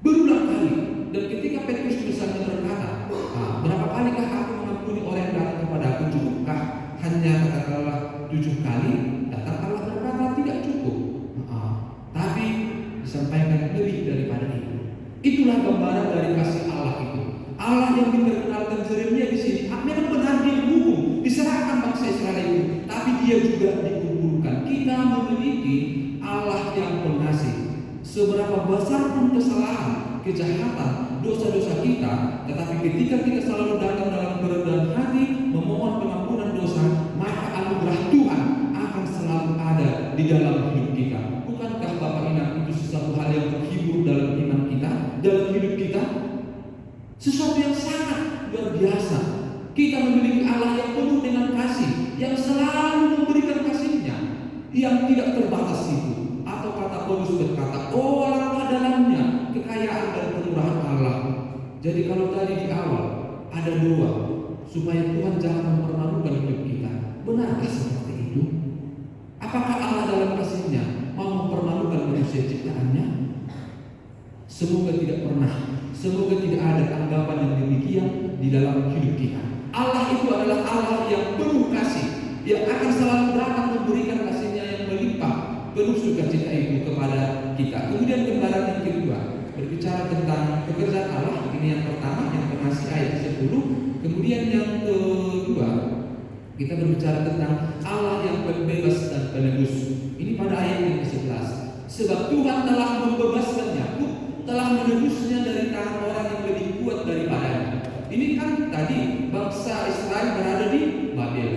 Berulang kali. Dan ketika Petrus misalnya berkata, berapa kalikah aku mengampuni orang yang datang kepada aku, cukupkah hanya katakanlah 7 kali? Datang Allah berkata tidak cukup, tapi disampaikan lebih daripada itu. Itulah gambaran dari kasih Allah itu. Allah yang diperkenalkan Yeremia di sini, memang benar dia dihukum, diserahkan bangsa Israel itu, tapi dia juga dikumpulkan. Kita memiliki Allah yang pengasih. Seberapa besar pun kesalahan, kejahatan, dosa-dosa kita, tetapi ketika kita selalu datang dalam kerendahan hati memohon pengampunan dosa, maka anugerah Tuhan akan selalu ada di dalam hidup kita. Bukankah Bapak Ibu itu sesuatu hal yang menghibur dalam iman kita, dalam hidup kita? Sesuatu yang sangat luar biasa. Kita memiliki Allah yang penuh dengan kasih, yang selalu memberikan kasih-Nya yang tidak terbatas itu. Atau kata Paulus berkata, oh alangkah dalamnya kekayaan dan kemurahan Allah. Jadi kalau tadi di awal ada doa supaya Tuhan jangan mempermalukan hidup kita, benar Benarkah seperti itu? Apakah Allah dalam kasih-Nya mau mempermalukan manusia ciptaannya? Semoga tidak pernah. Semoga tidak ada anggapan yang demikian di dalam hidup kita. Allah itu adalah Allah yang penuh kasih, yang akan selalu datang memberikan kasih-Nya yang melimpah, penuh sukacita itu kepada kita. Kemudian gambaran yang kedua berbicara tentang pekerjaan Allah. Ini yang pertama, yang bernasi ayat 10. Kemudian yang kedua kita berbicara tentang Allah yang pembebas dan penebus. Ini pada ayat yang ke-11. Sebab Tuhan telah membebaskan Yakub, telah menebusnya dari tangan orang yang lebih kuat daripadanya. Ini kan tadi bangsa Israel berada di Babel.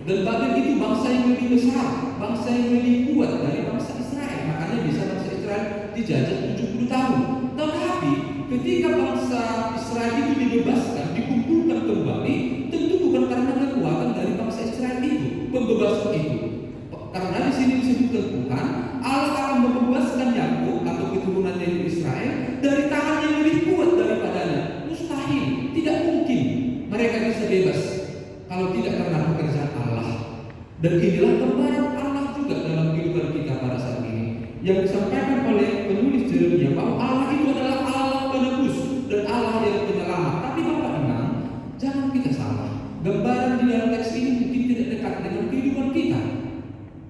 Dan Babel itu bangsa yang lebih besar, bangsa yang lebih kuat dari bangsa Israel. Makanya bisa bangsa Israel dijajah 70 tahun. Tetapi ketika bangsa Israel itu dibebaskan, dikumpulkan kembali, tentu bukan karena kekuatan dari bangsa Israel itu, pembebasan itu. Karena di sini disebutkan Tuhan, Allah akan membebaskan Yakub atau keturunan dari Israel dari tangan yang lebih kuat daripadanya. Mustahil, tidak mungkin mereka bisa bebas kalau tidak karena pekerjaan Allah. Dan inilah gambaran Allah juga dalam kehidupan kita pada saat ini, yang disampaikan oleh penulis Yeremia bahwa Allah itu adalah Allah penebus dan Allah yang penyelamat. Tapi Bapak Imam, jangan kita salah. Gambaran di dalam teks ini mungkin tidak dekat dengan kehidupan kita.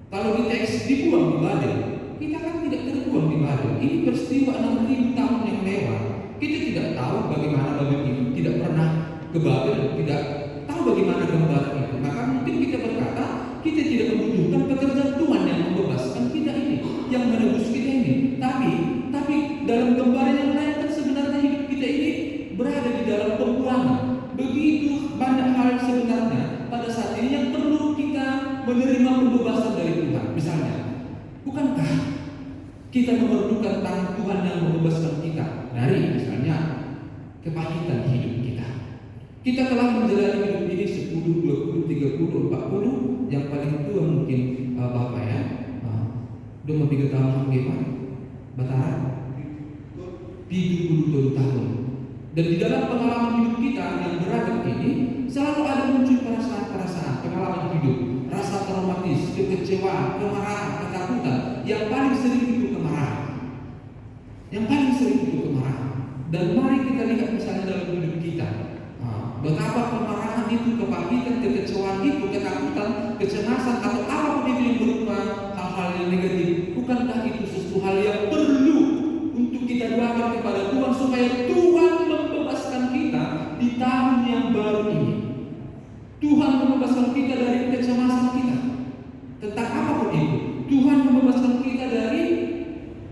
Kalau di teks dibuang di Babel, kita kan tidak terbuang di Babel. Ini peristiwa 6.000 tahun yang lewat. Kita tidak tahu bagaimana Babel itu, tidak pernah ke Babel, tidak tahu bagaimana gambaran itu. Maka mungkin kita berkata, kita tidak membutuhkan pekerjaan Tuhan yang membebaskan kita ini, yang menebus kita ini. Tapi dalam gambaran yang lain kan sebenarnya hidup kita ini berada di dalam pembuangan. Begitu banyak hal sebenarnya pada saat ini yang perlu kita menerima pembebasan dari Tuhan. Misalnya, bukankah kita memerlukan tangan Tuhan yang membebaskan kita dari misalnya kepahitan hidup kita? Kita telah menjalani hidup ini 10, 20, 30, 40. Yang paling tua mungkin Bapak ya, 23 tahun gimana? Batara 70 tahun. Dan di dalam pengalaman hidup kita yang beragam ini selalu ada muncul perasaan-perasaan, pengalaman hidup, rasa traumatis, kekecewaan, kemarahan, ketakutan. Yang paling sering itu kemarahan. Dan mari kita lihat misalnya dalam hidup kita, betapa kemarahan itu, kepahitan, kekecewaan itu, ketakutan, kecemasan atau apapun itu yang berupa hal-hal yang negatif. Bukankah itu sesuatu hal yang perlu untuk kita doakan kepada Tuhan supaya Tuhan membebaskan kita di tahun yang baru ini. Tuhan membebaskan kita dari kecemasan kita tentang apapun itu. Tuhan membebaskan kita dari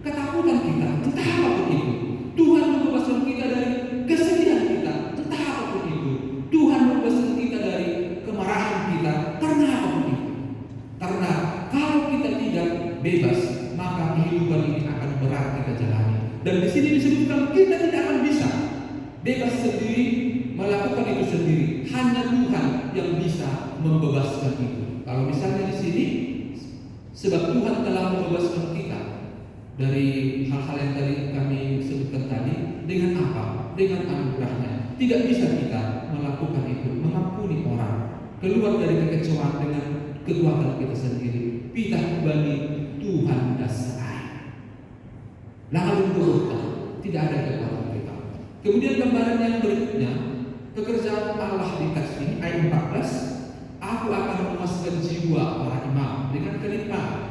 ketakutan kita tentang apapun itu. Tuhan membebaskan kita dari kesedihan kita tentang apapun itu. Tuhan membebaskan kita dari kemarahan kita karena apapun itu. Karena kalau kita tidak bebas, maka kehidupan ini akan berat kita jalani. Dan di sini disebutkan kita tidak akan bisa bebas sendiri, melakukan itu sendiri. Hanya Tuhan yang bisa membebaskan itu. Kalau misalnya di sini, sebab Tuhan telah membebaskan kita dari hal-hal yang tadi kami sebutkan tadi, dengan apa? Dengan anugerahnya. Tidak bisa kita melakukan itu, mengampuni orang, keluar dari kekecewaan dengan kekuatan kita sendiri. Pitah bagi Tuhan dasar. Lalu berdoa, tidak ada kekuatan kita. Kemudian gambaran yang berikutnya, pekerjaan Allah di teks ini ayat 14. Aku akan memuaskan jiwa para imam dengan kelimpahan.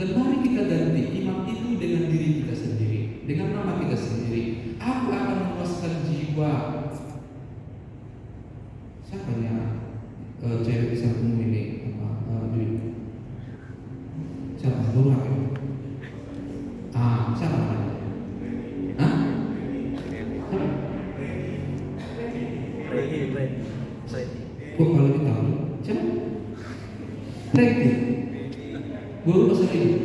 Dan mari kita ganti imam itu dengan diri kita sendiri, dengan nama kita sendiri. Aku akan memuaskan jiwa. Siapa ya cewek di samping ini? Siapa? Buruh siapa namanya? Kok kalau kita siapa? Reki. Guru bahasa ini.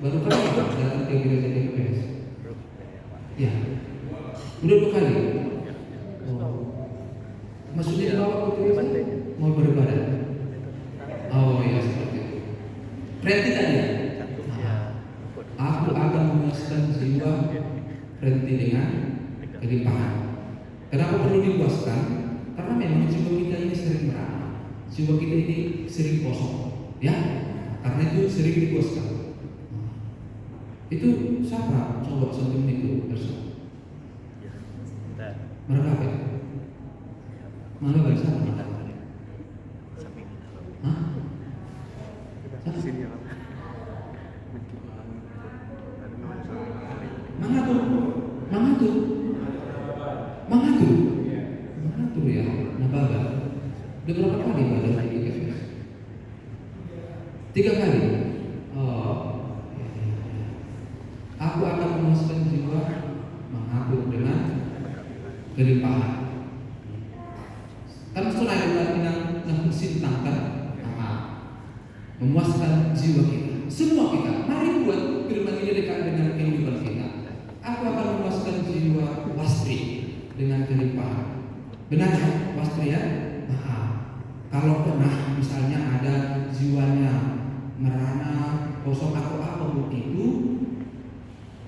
Baru kali datang ke gereja DPS. Ya. Udah 2 kali. Maksudnya bawa ke gereja mau beribadah. Oh ya seperti itu. Reki tadi ya. Aku akan memuaskan jiwa berhenti dengan kelimpahan. Kenapa perlu dipuaskan? Karena memang jiwa kita ini sering merana, jiwa kita ini sering kosong, ya, karena itu sering dikoskan. Itu siapa? Coba sentimen itu bersama. Mereka apa itu? Malah bagi siapa? Hah? Mangatur ya, nababa. Udah berapa kali pada lagi KFS? 3 kali. Oh, aku akan memuaskan jiwa mengatur dengan kelimpahan. Kan selain yang sintangkan, memuaskan jiwa kita, semua kita. Mari buat firman ini dekat dengan kehidupan kita. Aku akan memuaskan jiwa Wastri dengan kelimpahan. Benar ya, Wastri ya? Kalau pernah misalnya ada jiwanya merana, kosong atau apa begitu,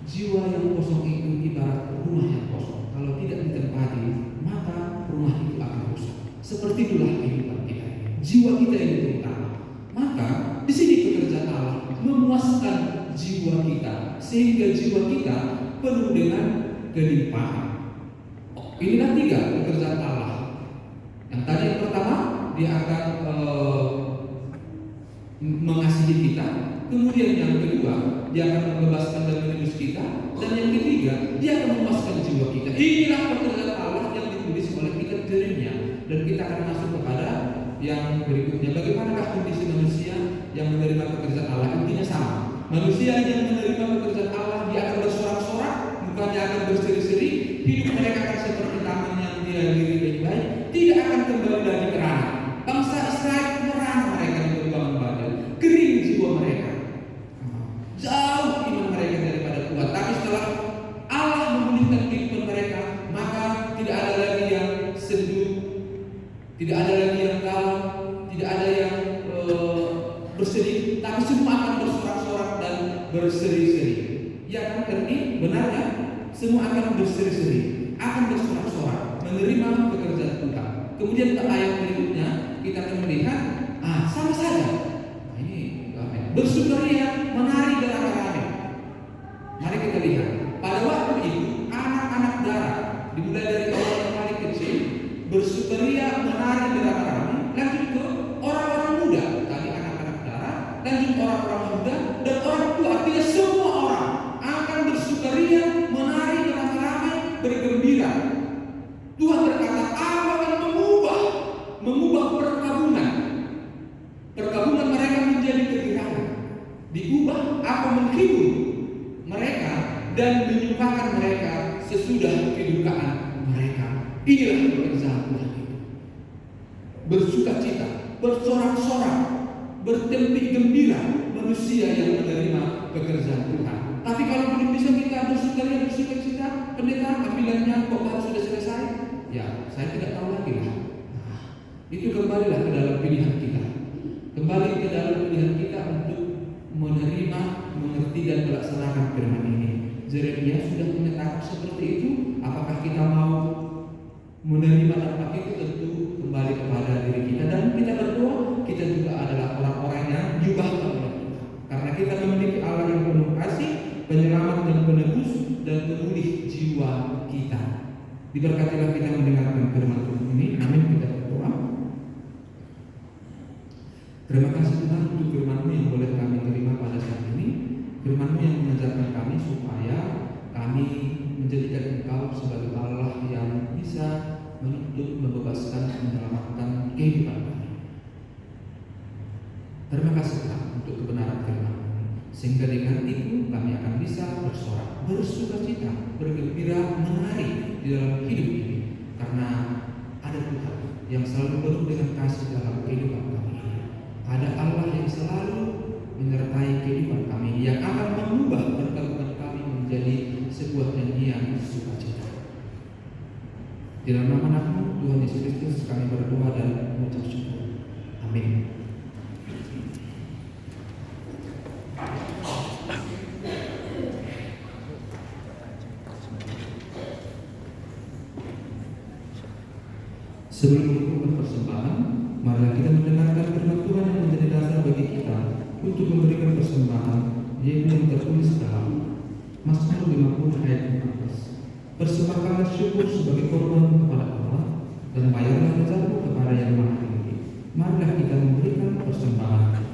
jiwa yang kosong itu ibarat rumah yang kosong. Kalau tidak ditempati, maka rumah itu akan rusak. Seperti itulah kehidupan kita. Jiwa kita yang terutama. Maka di sini pekerjaan Allah memuaskan jiwa kita sehingga jiwa kita penuh dengan kelimpahan. Inilah 3 pekerjaan Allah. Yang tadi yang pertama, dia akan mengasihi kita. Kemudian yang kedua, dia akan membebaskan dan menebus kita. Dan yang ketiga, dia akan memuaskan jiwa kita. Inilah pekerjaan Allah yang ditulis oleh kitab Yeremia. Dan kita akan masuk kepada yang berikutnya. Bagaimanakah kondisi manusia yang menerima pekerjaan Allah? Intinya sama. Manusia yang menerima pekerjaan Allah, dia akan bersorak-sorak, mukanya akan berseri-seri, hidup mereka akan seperti taman yang dialiri baik-baik, tidak akan kembali lagi kerana. Bangsa Israel merana mereka di berbangun badan, kering jiwa mereka, jauh iman mereka daripada kuat. Tapi setelah Allah memulihkan kehidupan mereka, maka tidak ada lagi yang seduh, tidak ada lagi yang galau, tidak ada yang bersedih, tapi semua akan bersorak-sorak dan berseri-seri. Ya kan, Terni? Benar ya? Semua akan berseri-seri, akan bersorak-sorak, menerima pekerjaan Tuhan. Kemudian ke ayat berikutnya kita akan melihat, sama saja. Ini bersukaria, menari beramai-ramai. Mari kita lihat. Pada waktu itu anak-anak darah, dimulai dari orang yang paling kecil, bersukaria, menari beramai-ramai. Lanjut ke orang-orang muda, tadi anak-anak darah, lanjut orang-orang muda dan orang tua. Artinya semua orang akan bersukaria, menari beramai-ramai, bergembira. Tuhan berkata, aku akan mengubah perkabungan mereka menjadi kegembiraan. Diubah, aku menghibur mereka dan menyumpahkan mereka sesudah kedukaan mereka. Inilah pekerjaan Tuhan itu. Bersukacita, bersorak-sorak, bertempih gembira manusia yang menerima pekerjaan Tuhan. Tapi kalau belum bisa kita bersukacita, pendeta, ambilannya kok baru sudah selesai? Ya, saya tidak tahu lagi lah. Itu kembalilah ke dalam pilihan kita. Kembali ke dalam pilihan kita untuk menerima, mengerti dan melaksanakan firman ini. Yeremia sudah menyatakan seperti itu. Apakah kita mau menerima dampak itu? Tentu kembali kepada diri kita. Dan kita berdoa, kita juga adalah orang-orang yang diubahkan oleh Tuhan. Karena kita memiliki Allah yang penuh kasih, penyelamat dan penebus dan pemulih jiwa kita. Diberkatilah kita mendengarkan firman Tuhan ini. Amin. Kita berdoa. Terima kasih Tuhan untuk firman-Mu yang boleh kami terima pada saat ini. Firman-Mu yang mengajarkan kami supaya kami menjadikan Engkau sebagai Allah yang bisa menuntut, membebaskan, menyelamatkan kehidupan kami. Terima kasih Tuhan untuk kebenaran firman-Mu, sehingga dengan itu kami akan bisa bersorak, bersukacita, bergembira, menari di dalam hidup ini. Karena ada Tuhan yang selalu penuh dengan kasih dalam kehidupan kami. Ada Allah yang selalu menyertai kehidupan kami, yang akan mengubah perkabungan kami menjadi sebuah nyanyian sukacita. Di dalam nama Anakmu Tuhan Yesus Kristus kami berdoa dan mengucap syukur. Amin. Sebelum melakukan persembahan, marilah kita mendengar untuk memberikan persembahan, yaitu yang tertulis dalam Mazmur 50 ayat 14. Persembahkanlah syukur sebagai korban kepada Allah dan bayarlah rezamu kepada Yang Maha Tinggi. Marilah kita memberikan persembahan.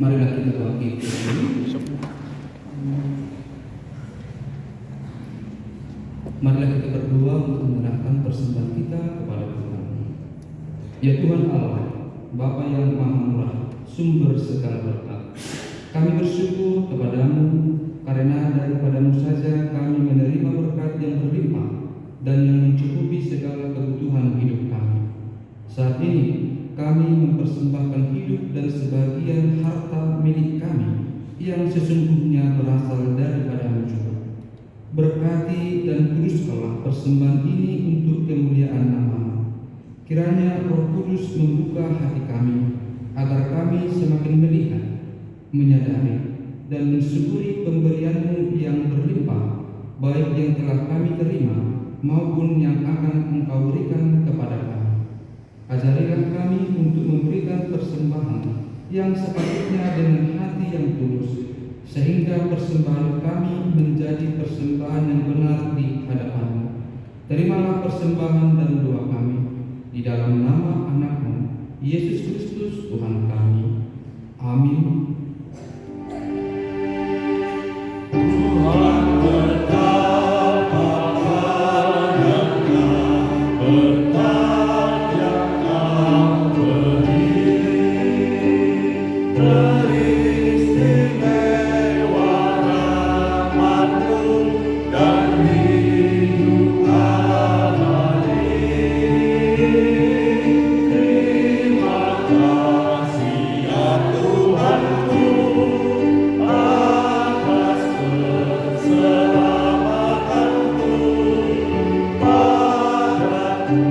Marilah kita bangkit dulu. Marilah kita berdoa untuk menyerahkan persembahan kita kepada Tuhan. Ya Tuhan Allah, Bapa yang Maha Murah, sumber segala berkat, kami bersyukur kepadamu karena daripadamu saja kami menerima berkat yang berlimpah dan yang mencukupi segala kebutuhan hidup kami. Saat ini kami mempersembahkan hidup dan sebagian harta milik kami yang sesungguhnya berasal daripada-Mu juga. Berkati dan kuduskanlah persembahan ini untuk kemuliaan nama-Mu. Kiranya Roh Kudus membuka hati kami, agar kami semakin melihat, menyadari, dan mensyukuri pemberian-Mu yang berlimpah, baik yang telah kami terima maupun yang akan Engkau berikan kepada kami. Ajarilah kami untuk memberikan persembahan yang sepatutnya dengan hati yang tulus, sehingga persembahan kami menjadi persembahan yang benar di hadapan-Mu. Terimalah persembahan dan doa kami, di dalam nama anak-Mu, Yesus Kristus Tuhan kami. Amin. Tuhan betapa banyaknya berkat yang Kau beri, teristimewa rahmat-Mu dan hidup abadi. Terima kasih ya Tuhanku atas keselamatanmu padaku,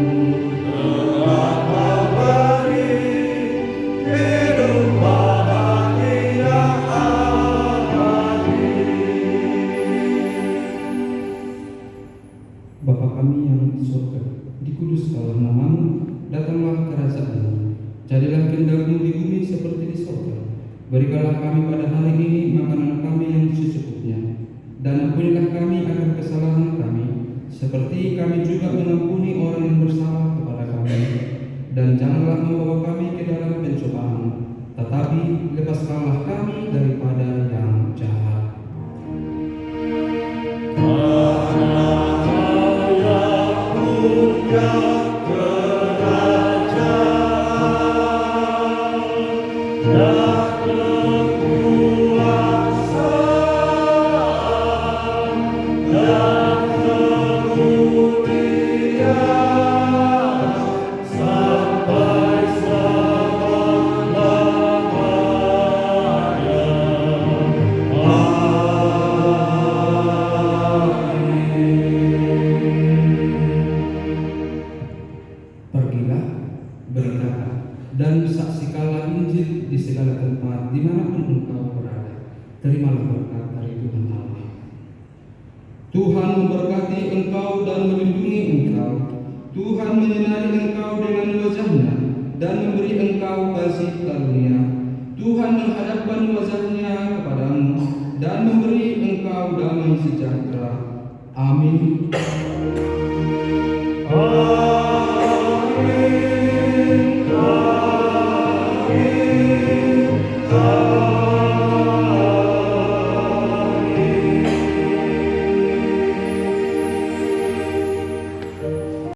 telah Kau beri hidup bahagia abadi. Bapa kami yang di surga, dikuduskanlah nama-Mu, datanglah kerajaan-Mu, jadilah kehendak-Mu di bumi seperti di surga. Berikanlah kami pada hari ini makanan kami yang secukupnya, dan ampunilah kami akan kesalahan kami, seperti kami juga mengampuni orang yang bersalah kepada kami. Dan janganlah membawa kami ke dalam pencobaan, tetapi lepaskanlah kami daripada yang jahat. Karena Kau yang punya kerajaan dan kekuasaan dan kemuliaan sampai selama-lamanya. Pergilah, beritakan, dan saksikanlah Injil di segala tempat dimanapun engkau berada. Terimalah berkat dari Tuhan Allah. Tuhan memberkati engkau dan melindungi engkau. Tuhan menyinari engkau dengan wajah-Nya dan memberi engkau kasih karunia. Tuhan menghadapkan wajah-Nya kepadamu dan memberi engkau damai sejahtera. Amin. Amin. Amin. Amin.